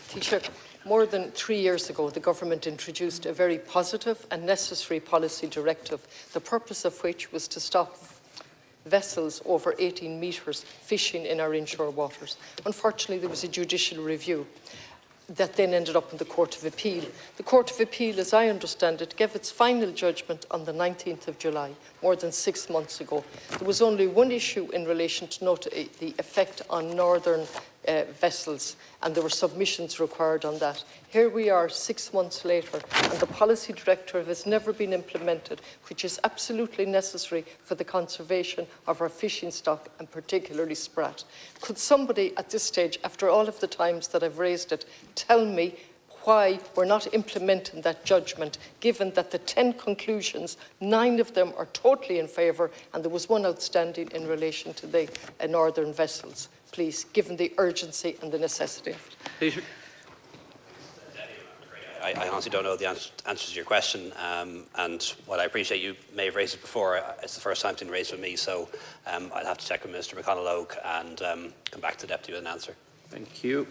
Taoiseach, more than 3 years ago, the Government introduced a very positive and necessary policy directive, the purpose of which was to stop vessels over 18 metres fishing in our inshore waters. Unfortunately, there was a judicial review that then ended up in the Court of Appeal. The Court of Appeal, as I understand it, gave its final judgment on the 19th of July, more than 6 months ago. There was only one issue in relation to note the effect on northern vessels, and there were submissions required on that. Here we are 6 months later, and the policy directive has never been implemented, which is absolutely necessary for the conservation of our fishing stock, and particularly sprat. Could somebody at this stage, after all of the times that I've raised it, tell me why we're not implementing that judgment, given that the 10 conclusions, 9 of them are totally in favour, and there was one outstanding in relation to the northern vessels, please, given the urgency and the necessity of it. I honestly don't know the answer to your question, and while I appreciate you may have raised it before, it's the first time it's been raised with me, so I'll have to check with Mr McConnell Oak and come back to the Deputy with an answer. Thank you.